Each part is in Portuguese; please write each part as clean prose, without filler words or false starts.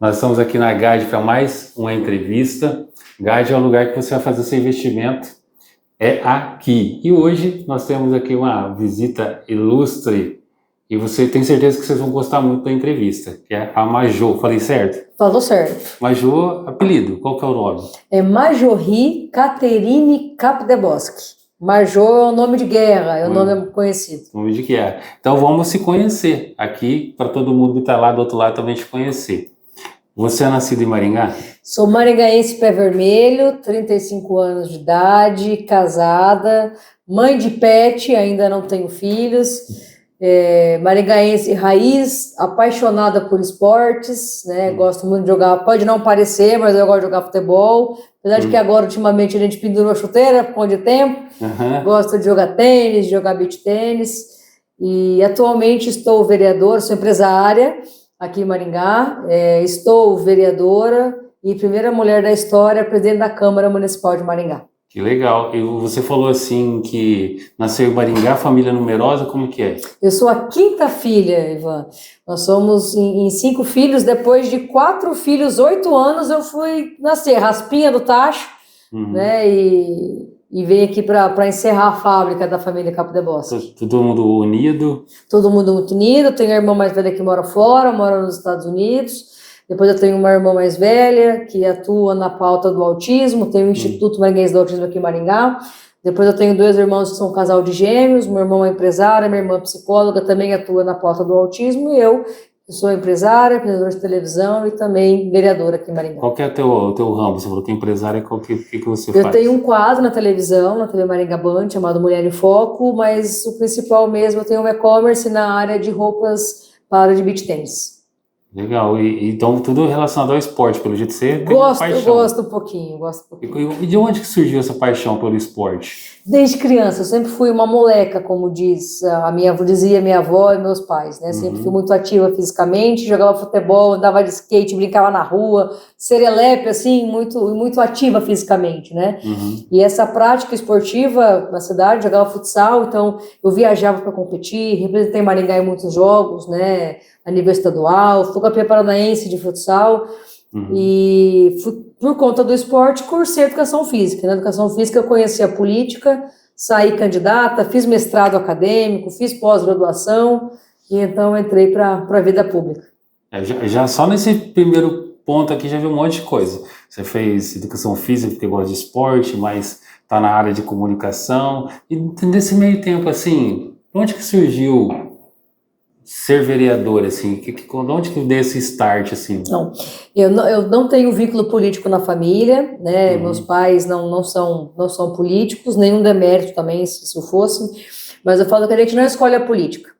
Nós estamos aqui na GAD para mais uma entrevista. GAD é o lugar que você vai fazer seu investimento, é aqui. E hoje nós temos aqui uma visita ilustre e você tem certeza que vocês vão gostar muito da entrevista, que é a Majô. Falei certo? Falou certo. Majô, apelido, qual que é o nome? É Marjorie Catherine Capdebosque. Majô é o nome de guerra, é o nome conhecido. Nome de guerra. Então vamos se conhecer aqui, para todo mundo que está lá do outro lado também te conhecer. Você é nascido em Maringá? Sou maringaense pé vermelho, 35 anos de idade, casada, mãe de pet, ainda não tenho filhos. Maringaense raiz, apaixonada por esportes, né? Gosto muito de jogar, pode não parecer, mas eu gosto de jogar futebol. Apesar de que agora, ultimamente, a gente pendurou a chuteira por conta de tempo. Gosto de jogar tênis, de jogar beach tênis. E atualmente estou vereadora, sou empresária aqui em Maringá. Estou vereadora e primeira mulher da história, presidente da Câmara Municipal de Maringá. Que legal. E você falou assim que nasceu em Maringá, família numerosa, como que é? Eu sou a quinta filha, Ivan. Nós somos em 5 filhos. Depois de 4 filhos, 8 anos, eu fui nascer, raspinha do tacho, né? E veio aqui para encerrar a fábrica da família Capdebosque. Todo mundo unido? Todo mundo muito unido. Tenho a irmã mais velha que mora fora, mora nos Estados Unidos. Depois eu tenho uma irmã mais velha que atua na pauta do autismo, tem o Instituto Maringaense do Autismo aqui em Maringá. Depois eu tenho 2 irmãos que são um casal de gêmeos, meu irmão é empresário, minha irmã é psicóloga, também atua na pauta do autismo, e eu sou empresária, apresentadora de televisão e também vereadora aqui em Maringá. Qual que é o teu ramo? Você falou que é empresária, o que você faz? Eu tenho um quadro na televisão, na TV Maringá Band, chamado Mulher em Foco, mas o principal mesmo, eu tenho um e-commerce na área de roupas para de beach tênis. Legal, então tudo relacionado ao esporte, pelo jeito que você tem paixão. Eu gosto um pouquinho. E de onde que surgiu essa paixão pelo esporte? Desde criança, eu sempre fui uma moleca, como dizia minha avó e meus pais, né? Sempre fui muito ativa fisicamente, jogava futebol, andava de skate, brincava na rua, serelepe, assim, muito ativa fisicamente, né? E essa prática esportiva na cidade, jogava futsal, então eu viajava para competir, representei Maringá em muitos jogos, né? A nível estadual, fui campeã paranaense de futsal e por conta do esporte cursei educação física. Na educação física eu conheci a política, saí candidata, fiz mestrado acadêmico, fiz pós-graduação e então entrei para a vida pública. Já só nesse primeiro ponto aqui já vi um monte de coisa. Você fez educação física porque gosta de esporte, mas está na área de comunicação. E nesse meio tempo, assim, onde que surgiu ser vereador, assim, onde que deu esse start, assim? Não, eu não tenho vínculo político na família, né? Meus pais não são políticos, nenhum demérito também, se eu fosse, mas eu falo que a gente não escolhe a política.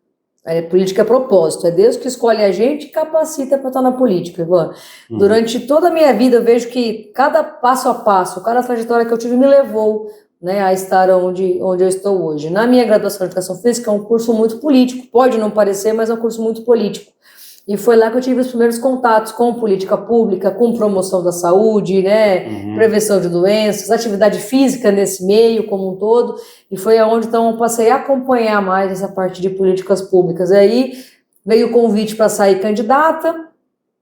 A política é propósito, é Deus que escolhe a gente e capacita para estar na política, Ivan. Durante toda a minha vida eu vejo que cada passo a passo, cada trajetória que eu tive me levou, né, a estar onde eu estou hoje. Na minha graduação em Educação Física é um curso muito político, pode não parecer, mas é um curso muito político. E foi lá que eu tive os primeiros contatos com política pública, com promoção da saúde, né, prevenção de doenças, atividade física nesse meio como um todo, e foi aonde então eu passei a acompanhar mais essa parte de políticas públicas. E aí veio o convite para sair candidata.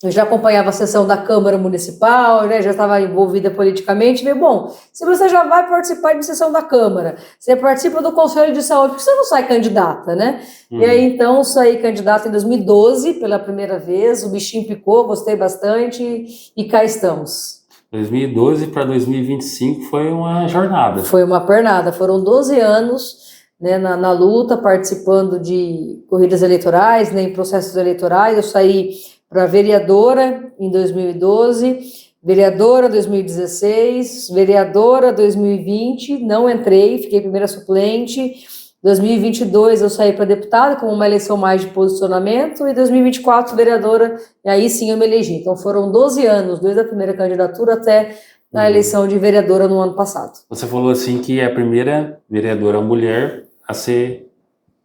Eu já acompanhava a sessão da Câmara Municipal, né, já estava envolvida politicamente. Falei, bom, se você já vai participar de sessão da Câmara, você participa do Conselho de Saúde, por que você não sai candidata, né? E aí, então, saí candidata em 2012, pela primeira vez, o bichinho picou, gostei bastante, e cá estamos. 2012 para 2025 foi uma jornada. Foi uma pernada, foram 12 anos, né, na luta, participando de corridas eleitorais, né, em processos eleitorais. Eu saí para vereadora em 2012, vereadora 2016, vereadora 2020, não entrei, fiquei primeira suplente. 2022 eu saí para deputada, com uma eleição mais de posicionamento, e 2024 vereadora, e aí sim eu me elegi. Então foram 12 anos, desde a primeira candidatura até a eleição de vereadora no ano passado. Você falou assim que é a primeira vereadora mulher a ser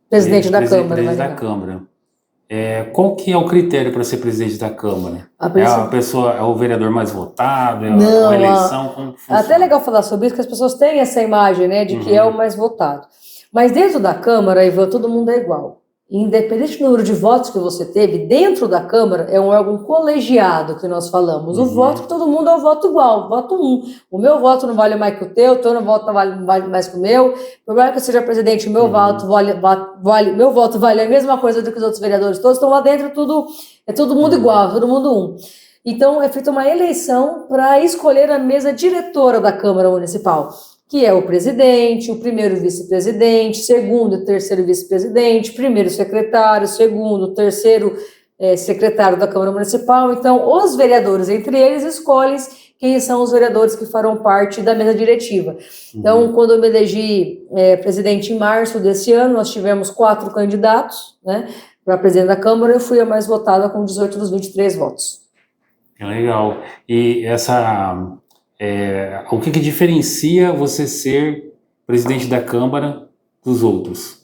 presidente da Câmara. Presidente da Câmara. Qual que é o critério para ser presidente da Câmara? É o vereador mais votado? Não, a eleição? Como que funciona? É até legal falar sobre isso, que as pessoas têm essa imagem, né, de que é o mais votado. Mas dentro da Câmara, Ivan, todo mundo é igual. independente do número de votos que você teve, dentro da Câmara é um órgão colegiado que nós falamos. O voto que todo mundo é o voto igual, voto O meu voto não vale mais que o teu voto não vale mais que o meu. Por mais que eu seja presidente, meu voto vale a mesma coisa do que os outros vereadores todos, estão lá dentro, é todo mundo igual, todo mundo um. Então, é feita uma eleição para escolher a mesa diretora da Câmara Municipal, que é o presidente, o primeiro vice-presidente, segundo e terceiro vice-presidente, primeiro secretário, segundo, terceiro secretário da Câmara Municipal. Então, os vereadores, entre eles, escolhem quem são os vereadores que farão parte da mesa diretiva. Então, quando eu me elegi presidente em março desse ano, nós tivemos 4 candidatos, né, para presidente da Câmara. Eu fui a mais votada com 18 dos 23 votos. É legal. E o que diferencia você ser presidente da Câmara dos outros,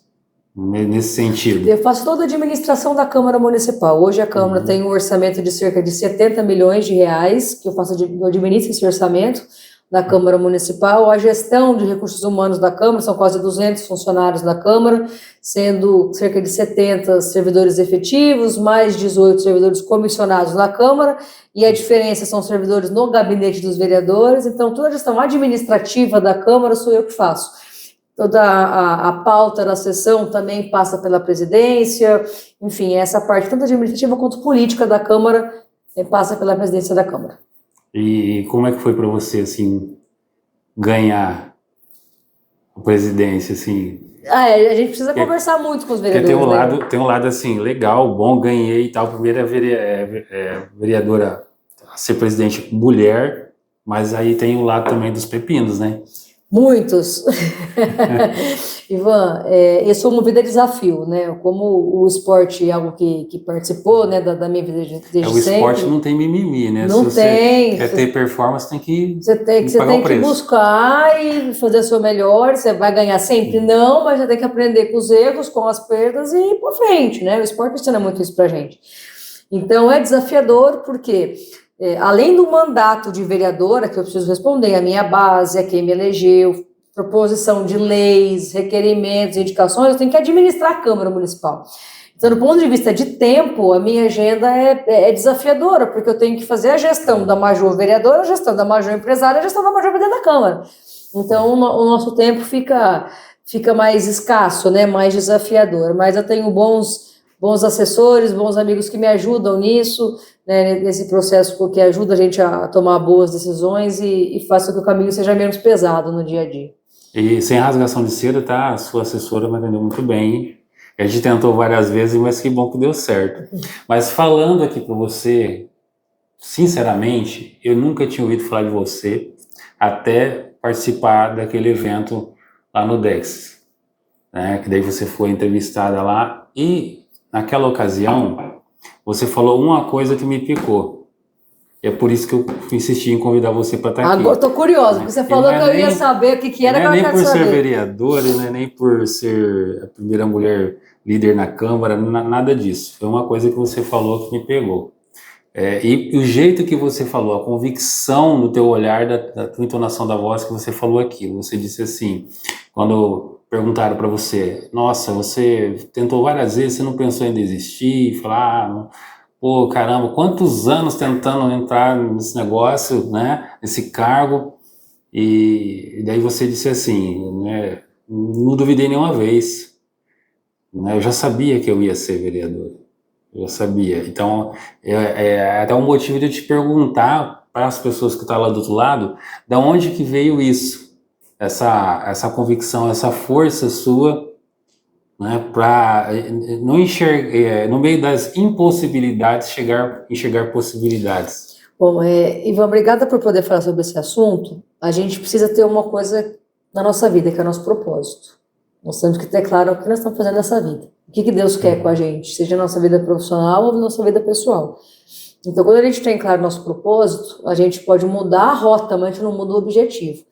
nesse sentido? Eu faço toda a administração da Câmara Municipal. Hoje a Câmara tem um orçamento de cerca de 70 milhões de reais, que eu administro esse orçamento da Câmara Municipal. A gestão de recursos humanos da Câmara, são quase 200 funcionários da Câmara, sendo cerca de 70 servidores efetivos, mais 18 servidores comissionados na Câmara, e a diferença são servidores no gabinete dos vereadores. Então, toda a gestão administrativa da Câmara sou eu que faço. Toda a pauta da sessão também passa pela presidência, enfim, essa parte tanto administrativa quanto política da Câmara passa pela presidência da Câmara. E como é que foi para você, assim, ganhar a presidência, assim? A gente precisa conversar muito com os vereadores. Porque tem um lado, assim, legal, bom, ganhei e tal, primeira vereadora a ser presidente mulher, mas aí tem o lado também dos pepinos, né? Muitos. Ivan, eu sou movida a desafio, né? Como o esporte é algo que participou, né, da minha vida desde sempre. O esporte não tem mimimi, né? Não tem. Você quer ter performance, tem que Você tem que buscar e fazer o seu melhor. Você vai ganhar sempre? Não, mas você tem que aprender com os erros, com as perdas e ir por frente, né? O esporte ensina muito isso pra gente. Então, é desafiador porque... além do mandato de vereadora, que eu preciso responder, a minha base, a quem me elegeu, proposição de leis, requerimentos, indicações, eu tenho que administrar a Câmara Municipal. Então, do ponto de vista de tempo, a minha agenda é desafiadora, porque eu tenho que fazer a gestão da major vereadora, a gestão da major empresária, a gestão da major presidente da Câmara. Então, o nosso tempo fica mais escasso, né, mais desafiador. Mas eu tenho bons assessores, bons amigos que me ajudam nisso, né, nesse processo que ajuda a gente a tomar boas decisões e faça com que o caminho seja menos pesado no dia a dia. E sem rasgação de seda, tá? A sua assessora me atendeu muito bem. A gente tentou várias vezes, mas que bom que deu certo. Mas falando aqui para você, sinceramente, eu nunca tinha ouvido falar de você até participar daquele evento lá no Dex, né? Que daí você foi entrevistada lá e naquela ocasião você falou uma coisa que me picou. É por isso que eu insisti em convidar você para estar aqui. Agora estou curiosa, porque você falou que eu ia saber o que era. Não é nem por ser vereadora, não é nem por ser a primeira mulher líder na Câmara, nada disso. Foi uma coisa que você falou que me pegou. E o jeito que você falou, a convicção no teu olhar, da tua entonação da voz que você falou aquilo. Você disse assim, quando perguntaram para você, nossa, você tentou várias vezes, você não pensou em desistir, falar, pô, caramba, quantos anos tentando entrar nesse negócio, né, nesse cargo, e daí você disse assim, né, não duvidei nenhuma vez, né, eu já sabia que eu ia ser vereador, eu já sabia. Então, até um motivo de eu te perguntar para as pessoas que estão lá do outro lado, da onde que veio isso, essa convicção, essa força sua, né, para não enxergar, no meio das impossibilidades, enxergar possibilidades. Bom, Ivan, obrigada por poder falar sobre esse assunto. A gente precisa ter uma coisa na nossa vida, que é o nosso propósito. Nós temos que ter claro o que nós estamos fazendo nessa vida. O que Deus quer com a gente, seja na nossa vida profissional ou na nossa vida pessoal. Então, quando a gente tem claro o nosso propósito, a gente pode mudar a rota, mas a gente não muda o objetivo.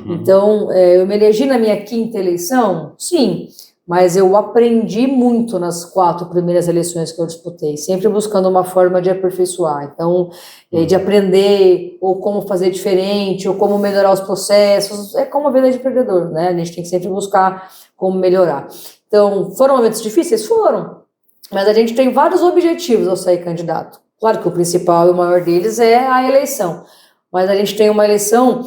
Então, eu me elegi na minha 5ª eleição? Sim. Mas eu aprendi muito nas 4 primeiras eleições que eu disputei, sempre buscando uma forma de aperfeiçoar. Então, de aprender, ou como fazer diferente, ou como melhorar os processos. É como a vida de empreendedor, né? A gente tem que sempre buscar como melhorar. Então, foram momentos difíceis? Foram. Mas a gente tem vários objetivos ao sair candidato. Claro que o principal e o maior deles é a eleição. Mas a gente tem uma eleição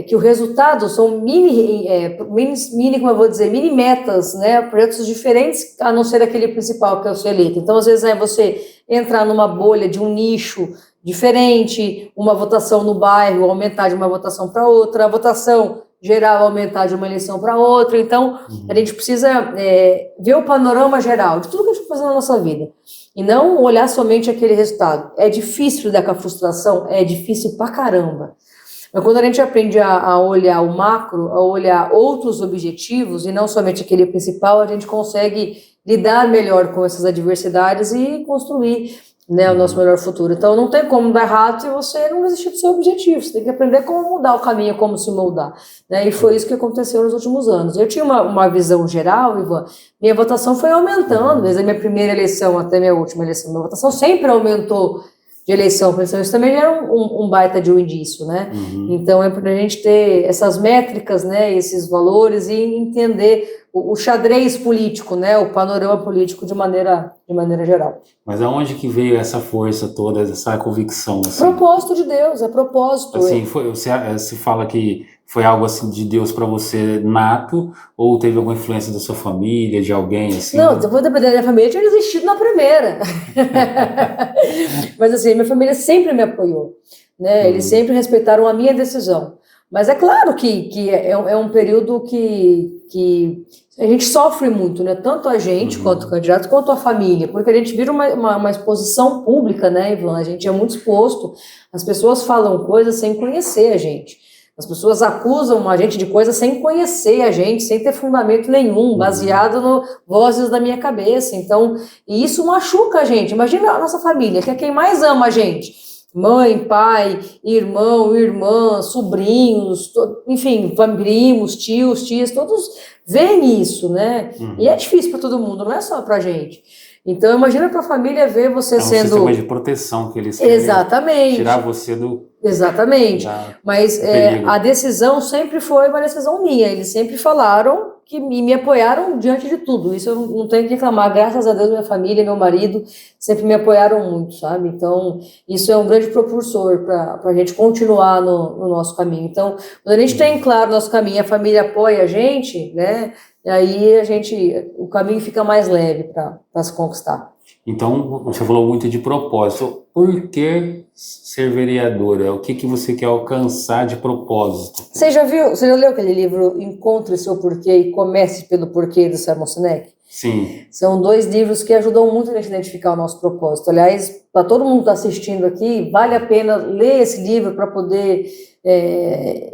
que o resultado são mini, como eu vou dizer, mini metas, né? Projetos diferentes, a não ser aquele principal, que é o ser eleito. Então, às vezes, é você entrar numa bolha de um nicho diferente, uma votação no bairro, aumentar de uma votação para outra, a votação geral aumentar de uma eleição para outra. Então, a gente precisa ver o panorama geral de tudo que a gente faz na nossa vida. E não olhar somente aquele resultado. É difícil lidar com a frustração? É difícil pra caramba. Mas quando a gente aprende a olhar o macro, a olhar outros objetivos, e não somente aquele principal, a gente consegue lidar melhor com essas adversidades e construir, né, o nosso melhor futuro. Então não tem como dar errado se você não desistir do seu objetivo. Você tem que aprender como mudar o caminho, como se moldar, né? E foi isso que aconteceu nos últimos anos. Eu tinha uma visão geral, Ivan, minha votação foi aumentando, desde a minha primeira eleição até a minha última eleição. Minha votação sempre aumentou de eleição para eleição. Isso também era um baita de um indício, né? Então é para a gente ter essas métricas, né, esses valores e entender o xadrez político, né, o panorama político de maneira geral. Mas aonde que veio essa força toda, essa convicção? Assim? Propósito de Deus, é propósito. Assim, você fala que foi algo assim de Deus para você nato, ou teve alguma influência da sua família, de alguém assim? Não, depois da minha família eu tinha desistido na primeira. Mas assim, minha família sempre me apoiou, né? Eles sempre respeitaram a minha decisão. Mas é claro que é um período que a gente sofre muito, né? Tanto a gente, quanto o candidato, quanto a família, porque a gente vira uma exposição pública, né, Ivan? A gente é muito exposto, as pessoas falam coisas sem conhecer a gente. As pessoas acusam a gente de coisas sem conhecer a gente, sem ter fundamento nenhum, baseado no vozes da minha cabeça. Então, e isso machuca a gente. Imagina a nossa família, que é quem mais ama a gente. Mãe, pai, irmão, irmã, sobrinhos, enfim, primos, tios, tias, todos veem isso, né? E é difícil para todo mundo, não é só para a gente. Então, imagina para a família ver você sendo... É um sistema de proteção que eles querem. Exatamente. Tirar você do... Exatamente. Mas a decisão sempre foi uma decisão minha. Eles sempre falaram que me apoiaram diante de tudo. Isso eu não tenho que reclamar. Graças a Deus, minha família, meu marido sempre me apoiaram muito, sabe? Então, isso é um grande propulsor para a gente continuar no nosso caminho. Então, quando a gente tem claro o nosso caminho, a família apoia a gente, né? E aí o caminho fica mais leve para se conquistar. Então, você falou muito de propósito. Por que ser vereadora? O que você quer alcançar de propósito? Você já leu aquele livro Encontre Seu Porquê e Comece pelo Porquê, do Simon Sinek? Sim. São 2 livros que ajudam muito a gente a identificar o nosso propósito. Aliás, para todo mundo que está assistindo aqui, vale a pena ler esse livro para poder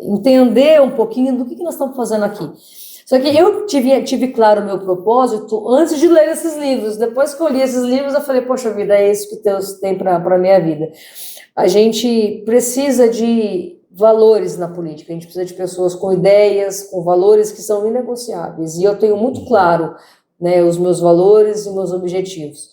entender um pouquinho do que nós estamos fazendo aqui. Só que eu tive claro o meu propósito antes de ler esses livros. Depois que eu li esses livros, eu falei, poxa vida, é isso que Deus tem para a minha vida. A gente precisa de valores na política, a gente precisa de pessoas com ideias, com valores que são inegociáveis. E eu tenho muito claro, né, os meus valores e meus objetivos.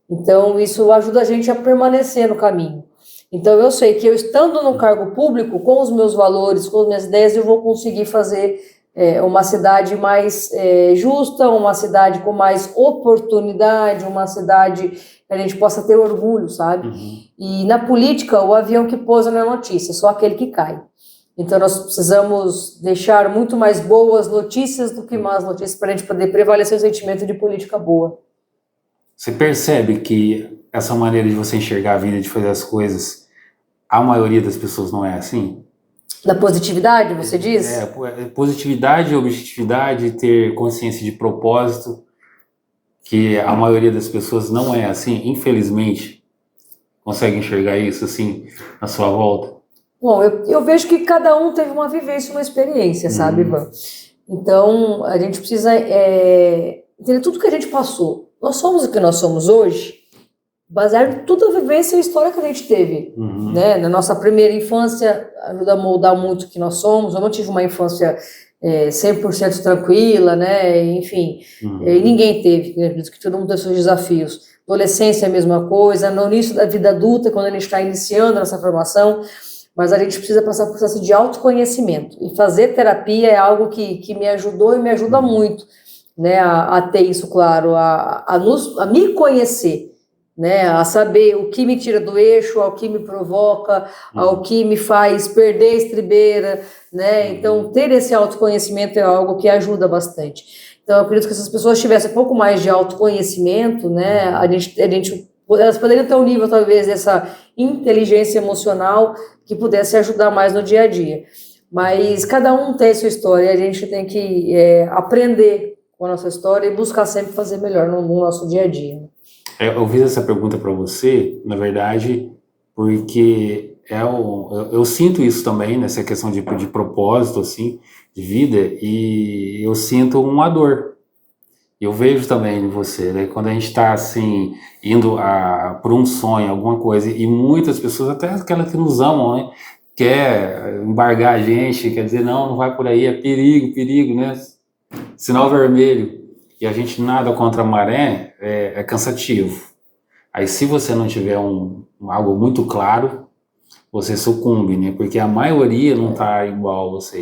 Então, isso ajuda a gente a permanecer no caminho. Então, eu sei que eu estando no cargo público, com os meus valores, com as minhas ideias, eu vou conseguir fazer uma cidade mais justa, uma cidade com mais oportunidade, uma cidade que a gente possa ter orgulho, sabe? E na política, o avião que pousa não é notícia, só aquele que cai. Então, nós precisamos deixar muito mais boas notícias do que más notícias para a gente poder prevalecer o sentimento de política boa. Você percebe que essa maneira de você enxergar a vida, de fazer as coisas, a maioria das pessoas não é assim? Da positividade, você diz? Positividade, objetividade, ter consciência de propósito, que a maioria das pessoas não é assim, infelizmente. Consegue enxergar isso assim na sua volta? Bom, eu vejo que cada um teve uma vivência, uma experiência, sabe, Ivan? Então, a gente precisa entender tudo que a gente passou. Nós somos o que nós somos hoje, baseado em toda a vivência e a história que a gente teve, né? Na nossa primeira infância, ajuda a moldar muito o que nós somos. Eu não tive uma infância 100% tranquila, né? Enfim, e ninguém teve, né? Que todo mundo tem seus desafios. Adolescência é a mesma coisa, no início da vida adulta, quando a gente está iniciando essa formação, mas a gente precisa passar por um processo de autoconhecimento. E fazer terapia é algo que me ajudou e me ajuda muito né, a ter isso claro, a me conhecer, né, a saber o que me tira do eixo, ao que me provoca, ao que me faz perder a estribeira, né, então ter esse autoconhecimento é algo que ajuda bastante. Então eu acredito que se as pessoas tivessem um pouco mais de autoconhecimento, né, elas poderiam ter um nível talvez dessa inteligência emocional que pudesse ajudar mais no dia a dia. Mas cada um tem sua história, a gente tem que aprender com a nossa história e buscar sempre fazer melhor no nosso dia a dia. Eu fiz essa pergunta para você, na verdade, porque eu sinto isso também, nessa questão de propósito, assim, de vida, e eu sinto uma dor. Eu vejo também em você, né? Quando a gente está assim, indo por um sonho, alguma coisa, e muitas pessoas, até aquelas que nos amam, né? Quer embargar a gente, quer dizer, não vai por aí, é perigo, perigo, né? Sinal vermelho. E a gente nada contra a maré, é cansativo. Aí se você não tiver algo muito claro, você sucumbe, né? Porque a maioria não tá igual a você.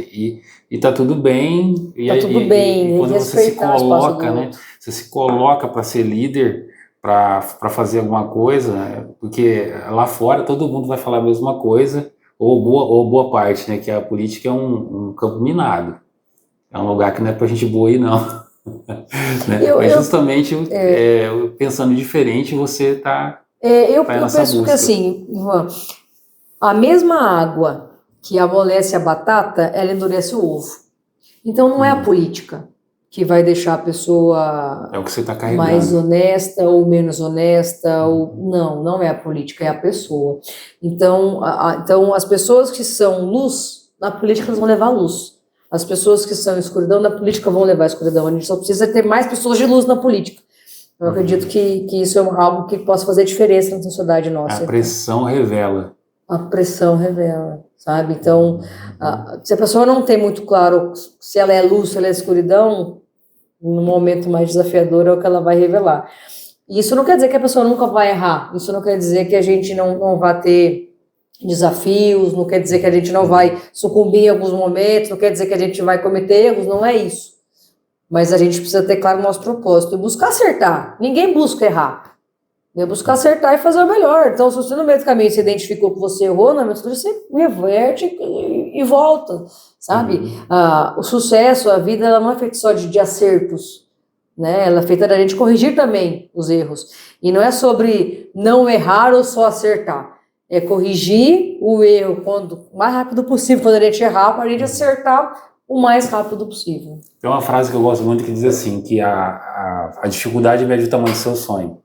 E tá tudo bem. Tá tudo bem. E quando você se coloca, né? Você se coloca para ser líder, para fazer alguma coisa, né? Porque lá fora todo mundo vai falar a mesma coisa, ou boa parte, né? Que a política é um campo minado. É um lugar que não é pra gente boa aí, não. Né? Mas justamente pensando diferente, você tá eu penso que assim, Ivan, a mesma água que amolece a batata, ela endurece o ovo. Então não é a política que vai deixar a pessoa o que você tá carregando. mais honesta ou menos honesta, não é a política, é a pessoa. Então, então as pessoas que são luz, na política elas vão levar luz. As pessoas que são escuridão, na política vão levar a escuridão. A gente só precisa ter mais pessoas de luz na política. Eu acredito que isso é algo que possa fazer diferença na sociedade nossa. A pressão revela. A pressão revela, sabe? Então, se a pessoa não tem muito claro se ela é luz, se ela é escuridão, no momento mais desafiador é o que ela vai revelar. E isso não quer dizer que a pessoa nunca vai errar. Isso não quer dizer que a gente não vai ter desafios, não quer dizer que a gente não vai sucumbir em alguns momentos, não quer dizer que a gente vai cometer erros, não é isso. Mas a gente precisa ter claro o nosso propósito e buscar acertar. Ninguém busca errar. É buscar acertar e fazer o melhor. Então, se você no meio do caminho se identificou que você errou, na metodologia você reverte e volta, sabe? O sucesso, a vida, ela não é feita só de acertos, né? Ela é feita da gente corrigir também os erros. E não é sobre não errar ou só acertar. É corrigir o erro o mais rápido possível, quando a gente errar, para a gente acertar o mais rápido possível. Tem uma frase que eu gosto muito que diz assim, que a dificuldade mede o tamanho do seu sonho.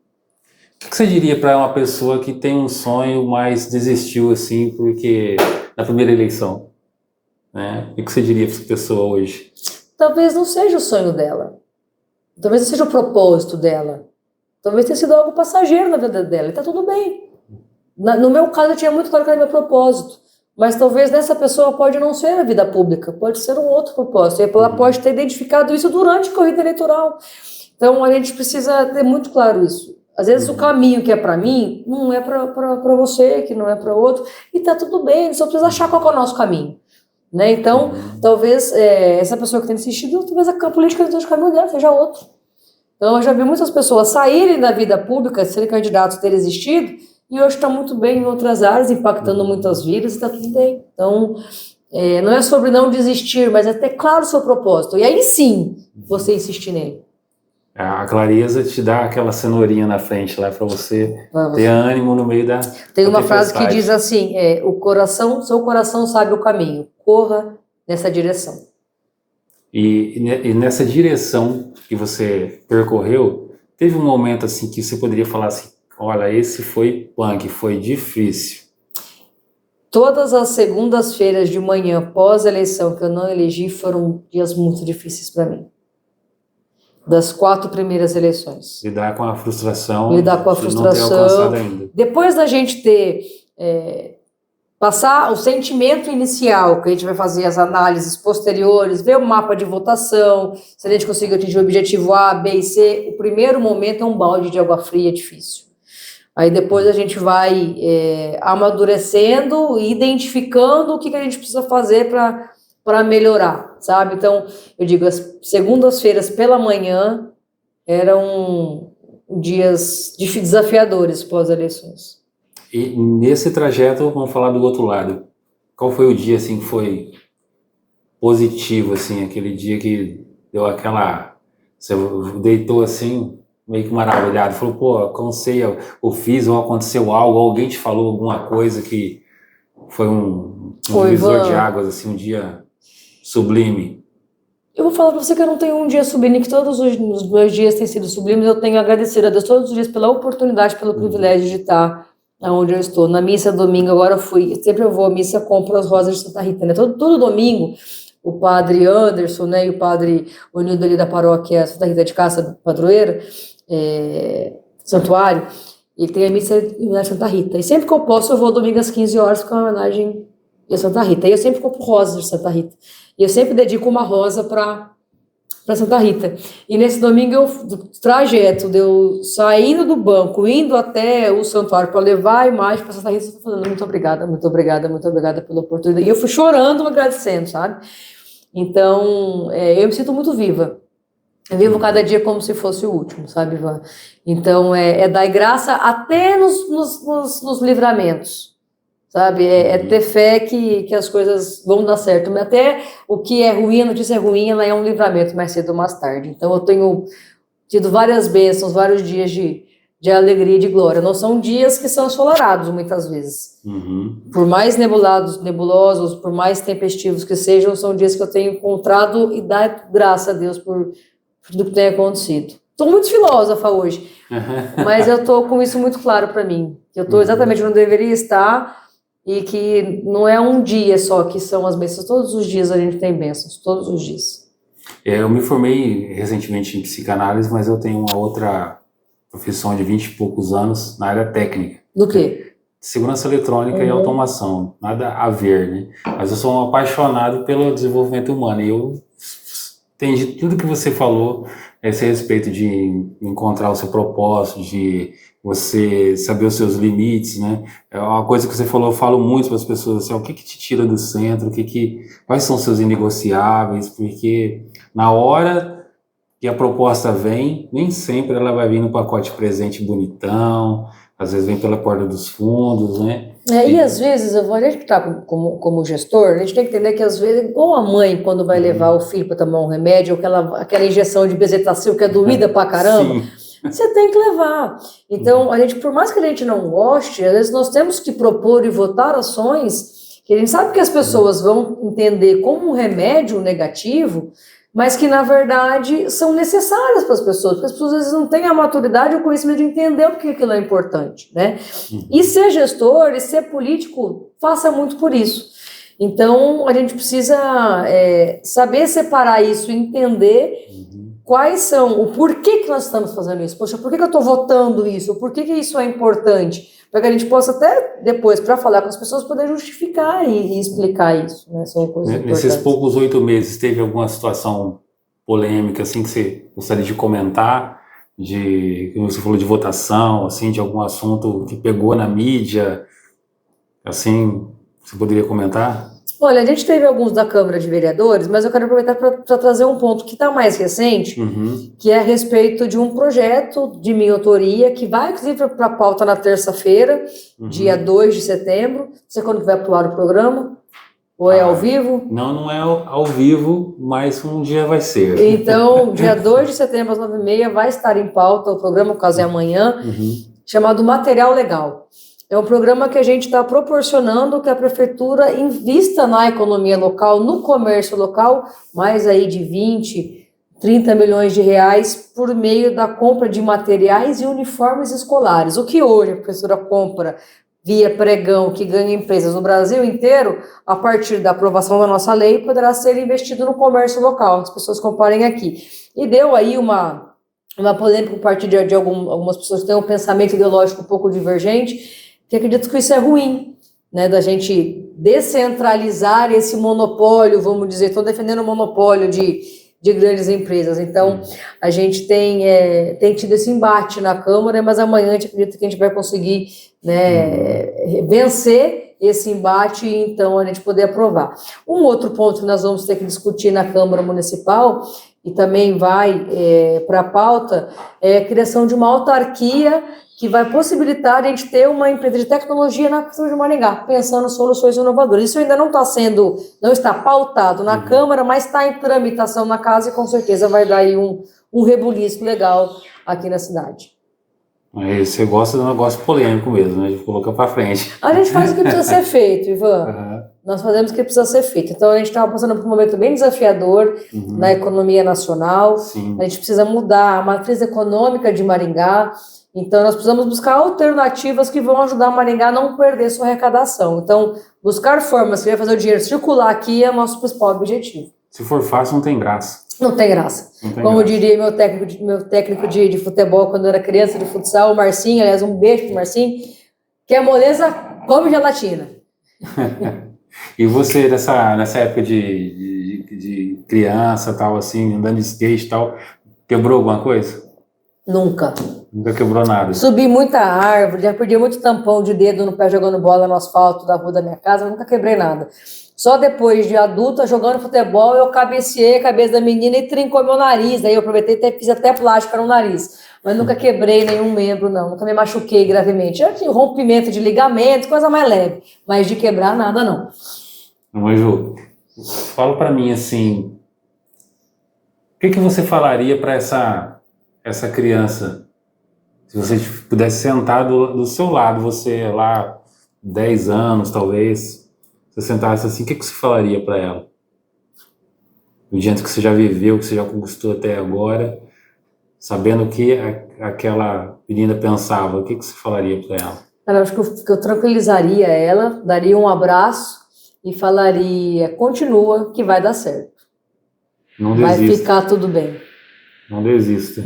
O que você diria para uma pessoa que tem um sonho, mas desistiu assim, porque na primeira eleição? Né? O que você diria para essa pessoa hoje? Talvez não seja o sonho dela. Talvez não seja o propósito dela. Talvez tenha sido algo passageiro na vida dela. E tá tudo bem. No meu caso, eu tinha muito claro que era meu propósito. Mas talvez nessa pessoa pode não ser a vida pública. Pode ser um outro propósito. E ela pode ter identificado isso durante a corrida eleitoral. Então, a gente precisa ter muito claro isso. Às vezes o caminho que é para mim não é para você, que não é para outro, e tá tudo bem, só precisa achar qual é o nosso caminho, né? Então, talvez essa pessoa que tem insistido, talvez a política do caminho dela seja outro. Então, eu já vi muitas pessoas saírem da vida pública, serem candidatos, terem existido, e hoje está muito bem em outras áreas, impactando muitas vidas, e está tudo bem. Então, não é sobre não desistir, mas é ter claro o seu propósito, e aí sim, você insistir nele. A clareza te dá aquela cenourinha na frente lá para você ter ânimo no meio da Tem uma frase que diz assim, seu coração sabe o caminho, corra nessa direção. E nessa direção que você percorreu, teve um momento assim que você poderia falar assim, olha, esse foi punk, foi difícil. Todas as segundas-feiras de manhã pós-eleição que eu não elegi foram dias muito difíceis para mim. Das 4 primeiras eleições. Lidar com a frustração. Lidar com a frustração. Não ter alcançado ainda. Depois da gente ter passar o sentimento inicial, que a gente vai fazer as análises posteriores, ver o mapa de votação, se a gente conseguiu atingir o objetivo A, B e C, o primeiro momento é um balde de água fria difícil. Aí depois a gente vai amadurecendo e identificando o que a gente precisa fazer para para melhorar, sabe? Então, eu digo, as segundas-feiras pela manhã eram dias desafiadores pós-eleições. E nesse trajeto, vamos falar do outro lado. Qual foi o dia, assim, que foi positivo, assim, aquele dia que deu aquela... Você deitou, assim, meio que maravilhado, falou, pô, alcancei, eu fiz, ou aconteceu algo, alguém te falou alguma coisa que foi um divisor de águas, assim, um dia sublime. Eu vou falar para você que eu não tenho um dia sublime, que todos os meus dias têm sido sublimes. Eu tenho a agradecer a Deus todos os dias pela oportunidade, pelo privilégio de estar onde eu estou. Na missa domingo, agora eu fui, sempre eu vou à missa, compro as rosas de Santa Rita, né? Todo domingo, o padre Anderson, né, e o padre Onildo ali da paróquia Santa Rita de Cássia, padroeira, santuário, ele tem a missa em Santa Rita. E sempre que eu posso, eu vou domingo às 15 horas com a homenagem a Santa Rita. E eu sempre compro rosas de Santa Rita. E eu sempre dedico uma rosa para Santa Rita. E nesse domingo, do trajeto de eu saindo do banco, indo até o santuário para levar a imagem para Santa Rita, eu estou falando muito obrigada, muito obrigada, muito obrigada pela oportunidade. E eu fui chorando, agradecendo, sabe? Então, eu me sinto muito viva. Eu vivo cada dia como se fosse o último, sabe, Ivan? Então, dar graça até nos livramentos, sabe? Ter fé que as coisas vão dar certo. Mas até o que é ruim, a notícia é ruim, ela é um livramento mais cedo ou mais tarde. Então, eu tenho tido várias bênçãos, vários dias de alegria e de glória. Não são dias que são ensolarados, muitas vezes. Por mais nebulosos, por mais tempestivos que sejam, são dias que eu tenho encontrado e dado graça a Deus por tudo que tem acontecido. Estou muito filósofa hoje, mas eu estou com isso muito claro para mim. Eu estou exatamente onde eu deveria estar e que não é um dia só que são as bênçãos. Todos os dias a gente tem bênçãos, todos os dias. Eu me formei recentemente em psicanálise, mas eu tenho uma outra profissão de 20 e poucos anos na área técnica. Do quê? Segurança eletrônica e automação, nada a ver, né? Mas eu sou um apaixonado pelo desenvolvimento humano e eu entendi tudo que você falou a esse respeito de encontrar o seu propósito, de você saber os seus limites, né? É uma coisa que você falou, eu falo muito para as pessoas, assim, o que te tira do centro, quais são os seus inegociáveis, porque na hora que a proposta vem, nem sempre ela vai vir no pacote presente bonitão, às vezes vem pela porta dos fundos, né? E às vezes, a gente que está como gestor, a gente tem que entender que às vezes, igual a mãe quando vai levar o filho para tomar um remédio, ou aquela injeção de bezetacil que é doída pra caramba, Sim. Você tem que levar. Então, a gente, por mais que a gente não goste, às vezes nós temos que propor e votar ações que a gente sabe que as pessoas vão entender como um remédio negativo, mas que, na verdade, são necessárias para as pessoas, porque as pessoas, às vezes, não têm a maturidade ou o conhecimento de entender o que aquilo é importante, né? E ser gestor, e ser político, faça muito por isso. Então, a gente precisa saber separar isso, entender quais são, o porquê que nós estamos fazendo isso. Poxa, por que eu estou votando isso? Por que isso é importante? Para que a gente possa até, depois, para falar com as pessoas, poder justificar e explicar isso, né? São coisas importantes. Nesses poucos 8 meses, teve alguma situação polêmica, assim, que você gostaria de comentar? Como você falou, de votação, assim, de algum assunto que pegou na mídia, assim, você poderia comentar? Olha, a gente teve alguns da Câmara de Vereadores, mas eu quero aproveitar para trazer um ponto que está mais recente, que é a respeito de um projeto de minha autoria, que vai, inclusive, para a pauta na terça-feira, dia 2 de setembro. Não sei quando que vai pro ar o programa, ou é ao vivo? Não é ao vivo, mas um dia vai ser. Então, dia 2 de setembro, às 9h30, vai estar em pauta o programa, no caso é amanhã, chamado Material Legal. É um programa que a gente está proporcionando que a prefeitura invista na economia local, no comércio local, mais aí de 20, 30 milhões de reais por meio da compra de materiais e uniformes escolares. O que hoje a prefeitura compra via pregão, que ganha empresas no Brasil inteiro, a partir da aprovação da nossa lei, poderá ser investido no comércio local, as pessoas comprarem aqui. E deu aí uma polêmica por parte de algumas pessoas que têm um pensamento ideológico um pouco divergente, que acredito que isso é ruim, né, da gente descentralizar esse monopólio, vamos dizer, estou defendendo o monopólio de grandes empresas. Então, a gente tem tido esse embate na Câmara, mas amanhã a gente acredita que a gente vai conseguir, né, vencer esse embate e então a gente poder aprovar. Um outro ponto que nós vamos ter que discutir na Câmara Municipal e também vai para a pauta é a criação de uma autarquia que vai possibilitar a gente ter uma empresa de tecnologia na cidade de Maringá, pensando em soluções inovadoras. Isso ainda não está pautado na Câmara, mas está em tramitação na casa e com certeza vai dar aí um rebuliço legal aqui na cidade. Aí você gosta de um negócio polêmico mesmo, né? De colocar para frente. A gente faz o que precisa ser feito, Ivan. Nós fazemos o que precisa ser feito. Então, a gente estava passando por um momento bem desafiador na economia nacional. Sim. A gente precisa mudar a matriz econômica de Maringá. Então, nós precisamos buscar alternativas que vão ajudar Maringá a não perder sua arrecadação. Então, buscar formas que vai fazer o dinheiro circular aqui é o nosso principal objetivo. Se for fácil, não tem graça. Não tem graça. Como diria meu técnico de futebol quando eu era criança, de futsal, o Marcinho, aliás, um beijo pro Marcinho, que é moleza, come gelatina. E você, nessa época de criança, tal, assim, andando de skate e tal, quebrou alguma coisa? Nunca. Nunca quebrou nada? Subi muita árvore, já perdi muito tampão de dedo no pé jogando bola no asfalto da rua da minha casa, nunca quebrei nada. Só depois de adulta, jogando futebol, eu cabeceei a cabeça da menina e trincou meu nariz. Aí eu aproveitei e fiz até plástica no nariz. Mas nunca quebrei nenhum membro, não. Nunca me machuquei gravemente. Já tinha rompimento de ligamento, coisa mais leve. Mas de quebrar, nada, não. Mas, Ju, fala pra mim, assim, o que você falaria para essa criança? Se você pudesse sentar do seu lado, você lá, 10 anos, talvez... Você sentasse assim, o que você falaria para ela? Diante do que você já viveu, que você já conquistou até agora, sabendo o que aquela menina pensava, o que você falaria para ela? Eu acho que eu tranquilizaria ela, daria um abraço e falaria, continua que vai dar certo. Não desista. Vai ficar tudo bem. Não desista.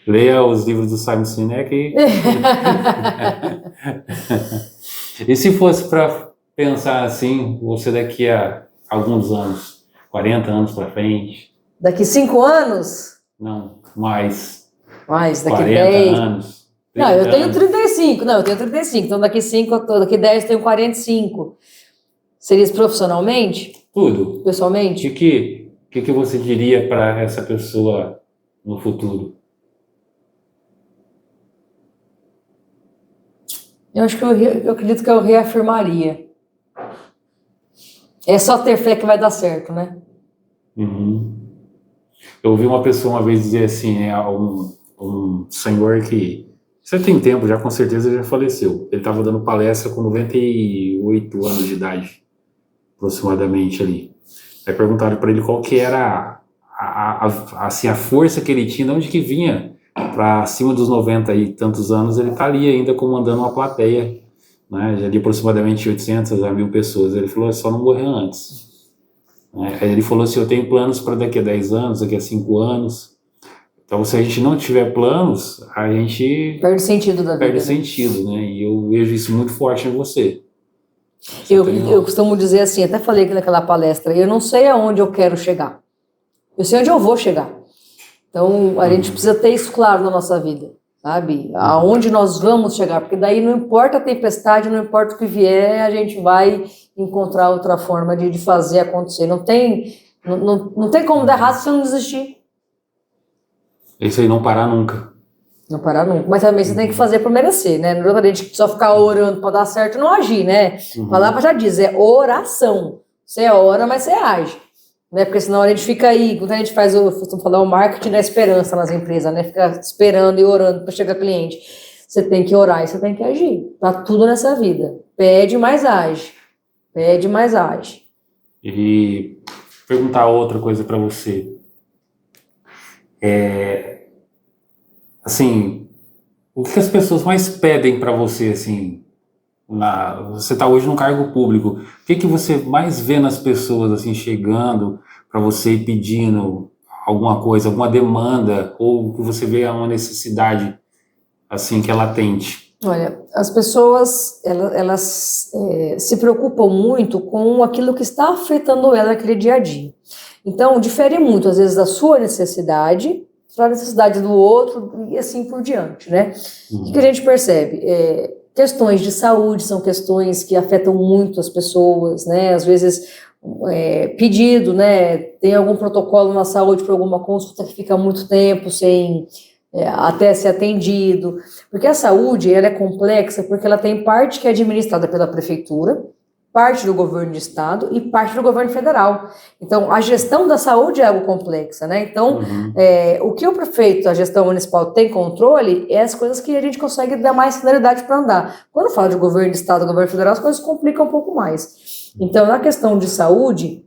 Leia os livros do Simon Sinek. E se fosse para pensar assim, você daqui a alguns anos, 40 anos para frente? Daqui 5 anos? Não, mais. Mais, daqui 40 10 anos. Não, eu tenho 35. Não, eu tenho 35. Então daqui 5, daqui 10 eu tenho 45. Seria isso profissionalmente? Tudo. Pessoalmente? O que você diria para essa pessoa no futuro? Eu acho que eu acredito que eu reafirmaria. É só ter fé que vai dar certo, né? Eu ouvi uma pessoa uma vez dizer assim, um senhor que você tem tempo, já com certeza já faleceu. Ele estava dando palestra com 98 anos de idade, aproximadamente ali. Aí perguntaram para ele qual que era assim, a força que ele tinha, de onde que vinha para acima dos 90 e tantos anos, ele tá ali ainda comandando uma plateia, né, de aproximadamente 800 a 1000 pessoas. Ele falou, é só não morrer antes. Aí ele falou assim, eu tenho planos para daqui a 10 anos, daqui a 5 anos. Então, se a gente não tiver planos, a gente perde sentido da vida. Perde sentido, né? E eu vejo isso muito forte em você. Eu costumo dizer assim, até falei aqui naquela palestra, eu não sei aonde eu quero chegar. Eu sei onde eu vou chegar. Então, a gente precisa ter isso claro na nossa vida, sabe? Aonde nós vamos chegar, porque daí não importa a tempestade, não importa o que vier, a gente vai encontrar outra forma de fazer acontecer. Não tem como dar errado se você não desistir. Isso aí, não parar nunca. Não parar nunca. Mas também você tem que fazer para merecer, né? Não adianta a gente só ficar orando para dar certo e não agir, né? A palavra já diz, é oração. Você ora, mas você age. Né? Porque senão a gente fica aí, quando a gente faz o marketing da esperança nas empresas, né? Fica esperando e orando para chegar cliente. Você tem que orar e você tem que agir. Tá tudo nessa vida. Pede, mas age. Pede, mas age. E perguntar outra coisa para você. Assim, o que as pessoas mais pedem para você, assim, você está hoje num cargo público, o que você mais vê nas pessoas, assim, chegando para você e pedindo alguma coisa, alguma demanda, ou que você vê uma necessidade, assim, que é latente? Olha, as pessoas, elas se preocupam muito com aquilo que está afetando ela naquele dia a dia. Então, difere muito, às vezes, da sua necessidade para a necessidade do outro e assim por diante, né? O que a gente percebe? questões de saúde são questões que afetam muito as pessoas, né? Às vezes, pedido, né? Tem algum protocolo na saúde para alguma consulta que fica muito tempo sem até ser atendido. Porque a saúde, ela é complexa porque ela tem parte que é administrada pela prefeitura, parte do governo de estado e parte do governo federal. Então, a gestão da saúde é algo complexa, né? Então, o que o prefeito, a gestão municipal tem controle é as coisas que a gente consegue dar mais celeridade para andar. Quando fala de governo de estado, governo federal, as coisas complicam um pouco mais. Então, na questão de saúde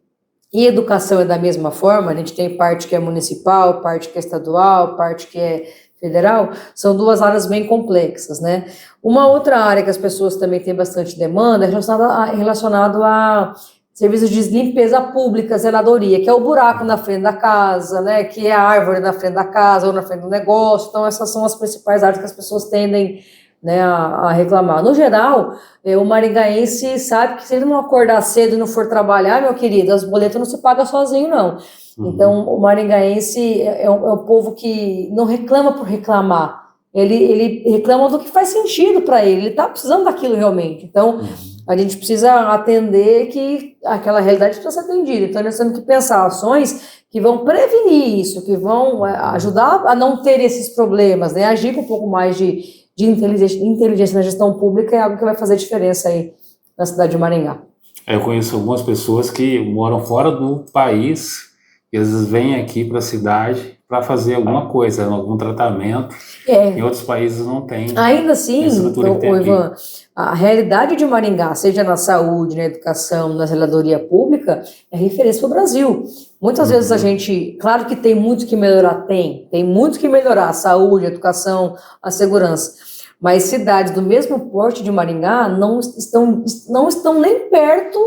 e educação é da mesma forma, a gente tem parte que é municipal, parte que é estadual, parte que é federal, são duas áreas bem complexas, né? Uma outra área que as pessoas também têm bastante demanda é relacionado a serviços de limpeza pública, zeladoria, que é o buraco na frente da casa, né? Que é a árvore na frente da casa ou na frente do negócio. Então, essas são as principais áreas que as pessoas tendem, né, a reclamar. No geral, o maringaense sabe que se ele não acordar cedo e não for trabalhar, meu querido, as boletas não se pagam sozinho, não. Então, o maringaense é um povo que não reclama por reclamar. Ele reclama do que faz sentido para ele está precisando daquilo realmente. Então, a gente precisa atender que aquela realidade precisa ser atendida. Então, nós temos que pensar ações que vão prevenir isso, que vão ajudar a não ter esses problemas, né? Agir com um pouco mais de inteligência na gestão pública é algo que vai fazer diferença aí na cidade de Maringá. Eu conheço algumas pessoas que moram fora do país e às vezes vêm aqui para a cidade para fazer alguma coisa, algum tratamento. Em outros países não tem. Ainda assim, então, Ivan, a realidade de Maringá, seja na saúde, na educação, na zeladoria pública, é referência para o Brasil. Muitas vezes a gente, claro que tem muito que melhorar, tem muito que melhorar, a saúde, a educação, a segurança, mas cidades do mesmo porte de Maringá não estão nem perto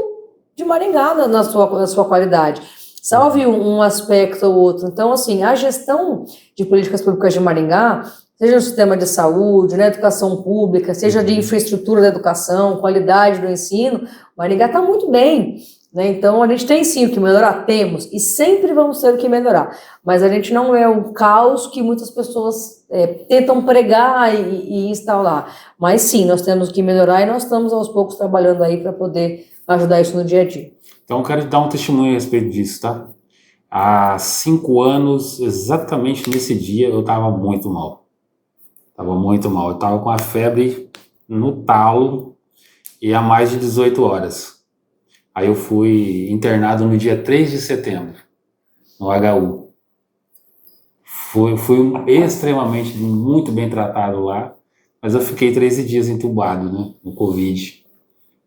de Maringá na sua qualidade. Salve um aspecto ou outro. Então, assim, a gestão de políticas públicas de Maringá, seja no sistema de saúde, na educação pública, seja de infraestrutura da educação, qualidade do ensino, Maringá está muito bem, né? Então, a gente tem sim o que melhorar, temos, e sempre vamos ter o que melhorar, mas a gente não é o caos que muitas pessoas tentam pregar e instaurar, mas sim, nós temos que melhorar e nós estamos aos poucos trabalhando aí para poder ajudar isso no dia a dia. Então, eu quero dar um testemunho a respeito disso, tá? Há 5 anos, exatamente nesse dia, eu estava muito mal. Eu estava com a febre no talo e há mais de 18 horas. Aí eu fui internado no dia 3 de setembro, no HU. Fui extremamente, muito bem tratado lá, mas eu fiquei 13 dias entubado, né, no Covid.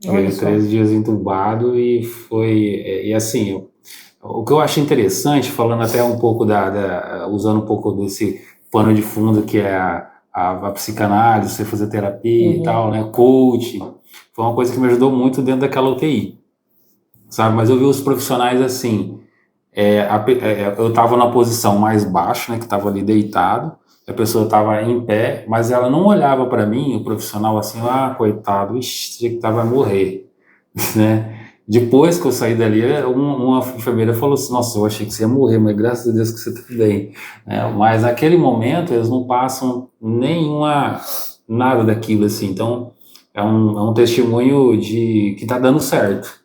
Fiquei 13 dias entubado e e assim, o que eu acho interessante, falando até um pouco usando um pouco desse pano de fundo que é a psicanálise, você fazer terapia e tal, né, coach, foi uma coisa que me ajudou muito dentro daquela UTI, sabe, mas eu vi os profissionais assim, eu estava na posição mais baixa, né, que estava ali deitado, a pessoa estava em pé, mas ela não olhava para mim, o profissional assim, coitado, ixi, vai morrer, né? Depois que eu saí dali, uma enfermeira falou assim, nossa, eu achei que você ia morrer, mas graças a Deus que você está bem, né? Mas naquele momento eles não passam nada daquilo assim, então é um testemunho de que está dando certo,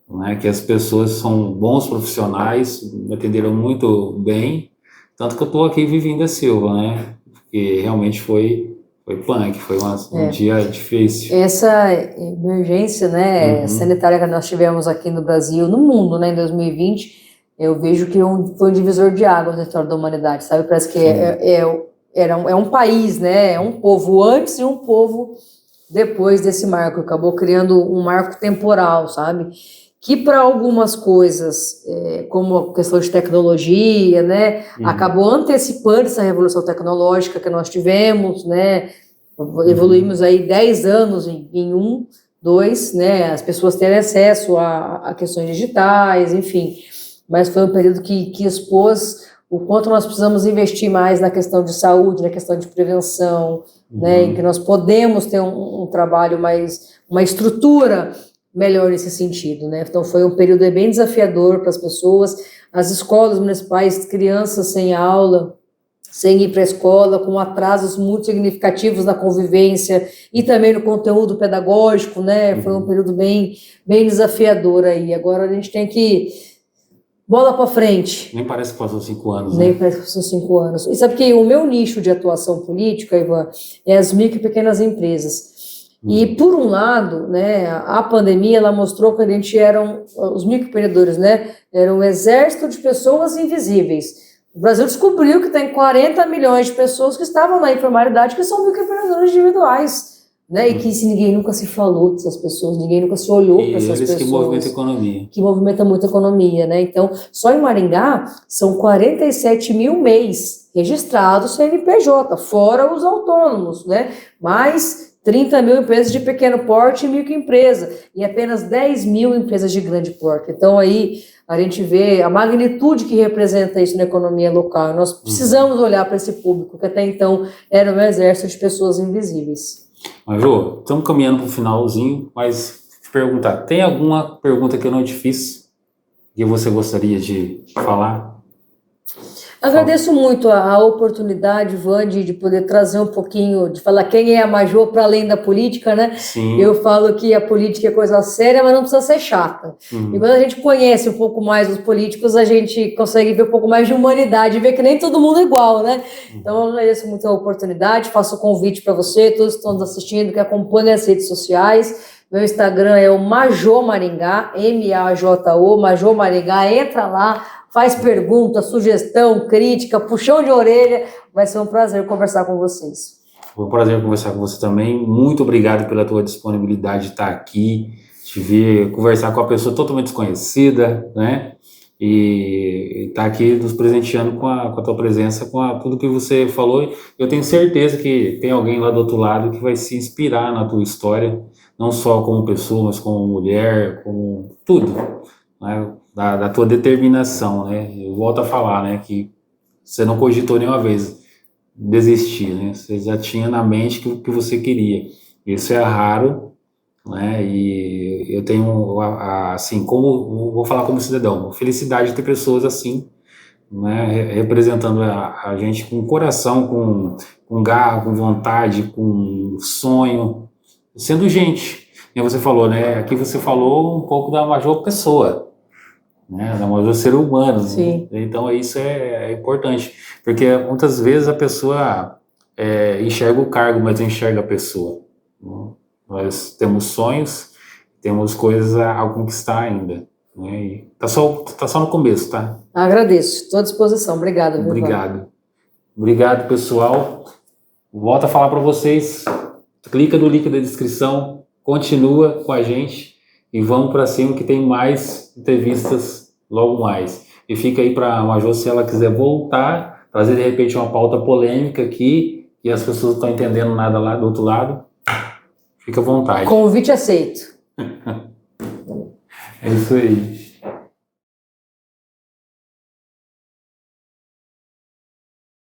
né? Que as pessoas são bons profissionais, me atenderam muito bem. Tanto que eu estou aqui vivendo a Silva, né? Porque realmente foi punk, foi um dia difícil. Essa emergência, né, sanitária que nós tivemos aqui no Brasil, no mundo, né, em 2020, eu vejo que foi um divisor de águas na história da humanidade, sabe? Parece que é um país, né? É um povo antes e um povo depois desse marco. Acabou criando um marco temporal, sabe? Que para algumas coisas, como a questão de tecnologia, né, acabou antecipando essa revolução tecnológica que nós tivemos, né, evoluímos aí 10 anos em 1, 2, né, as pessoas terem acesso a questões digitais, enfim, mas foi um período que expôs o quanto nós precisamos investir mais na questão de saúde, na questão de prevenção, né, em que nós podemos ter um trabalho uma estrutura melhor nesse sentido, né? Então foi um período bem desafiador para as pessoas, as escolas municipais, crianças sem aula, sem ir para a escola, com atrasos muito significativos na convivência e também no conteúdo pedagógico, né? Foi um período bem desafiador aí. Agora a gente tem que bola para frente. Nem parece que passou 5 anos, Nem né? parece que passou 5 anos. E sabe que o meu nicho de atuação política, Ivan, é as micro e pequenas empresas. E, por um lado, né, a pandemia, ela mostrou que a gente eram, os microempreendedores, né, eram um exército de pessoas invisíveis. O Brasil descobriu que tem 40 milhões de pessoas que estavam na informalidade, que são microempreendedores individuais, né, e que ninguém nunca se falou dessas pessoas, ninguém nunca se olhou para essas pessoas. Que movimentam a economia. Que movimenta muito a economia, né? Então, só em Maringá, são 47 mil MEIs registrados CNPJ, fora os autônomos, né? Mais 30 mil empresas de pequeno porte e microempresa, e apenas 10 mil empresas de grande porte. Então, aí, a gente vê a magnitude que representa isso na economia local. Nós precisamos olhar para esse público, que até então era um exército de pessoas invisíveis. Mas, Jô, estamos caminhando para o finalzinho, mas te perguntar, tem alguma pergunta que eu não te fiz que você gostaria de falar? Agradeço muito a oportunidade, Ivan, de poder trazer um pouquinho, de falar quem é a Majô para além da política, né? Sim. Eu falo que a política é coisa séria, mas não precisa ser chata. E quando a gente conhece um pouco mais os políticos, a gente consegue ver um pouco mais de humanidade, ver que nem todo mundo é igual, né? Então, eu agradeço muito a oportunidade, faço o convite para você, todos que estão nos assistindo, que acompanhem as redes sociais. Meu Instagram é o Majô Maringá, M-A-J-O, Majô Maringá, entra lá, faz pergunta, sugestão, crítica, puxão de orelha, vai ser um prazer conversar com vocês. Foi um prazer conversar com você também, muito obrigado pela tua disponibilidade de estar aqui, de vir conversar com uma pessoa totalmente desconhecida, né, e estar aqui nos presenteando com a tua presença, com tudo que você falou. Eu tenho certeza que tem alguém lá do outro lado que vai se inspirar na tua história, não só como pessoa, mas como mulher, como tudo, né? Da tua determinação, né? Eu volto a falar, né, que você não cogitou nenhuma vez desistir, né? Você já tinha na mente o que você queria. Isso é raro, né? E eu tenho, assim, como vou falar como cidadão, felicidade de ter pessoas assim, né? Representando a gente com coração, com garra, com vontade, com sonho, sendo gente. E você falou, né? Aqui você falou um pouco da Majô pessoa, né, da Majô ser humano. Sim. Né? Então isso é importante, porque muitas vezes a pessoa enxerga o cargo, mas não enxerga a pessoa. Né? Nós temos sonhos, temos coisas a conquistar ainda. Né? E tá só no começo, tá? Agradeço, estou à disposição. Obrigada. Obrigado, pessoal. Volto a falar para vocês, clica no link da descrição, continua com a gente e vamos para cima que tem mais entrevistas logo mais. E fica aí para a Majô, se ela quiser voltar, trazer de repente uma pauta polêmica aqui e as pessoas não estão entendendo nada lá do outro lado, fica à vontade. Convite aceito. É isso aí.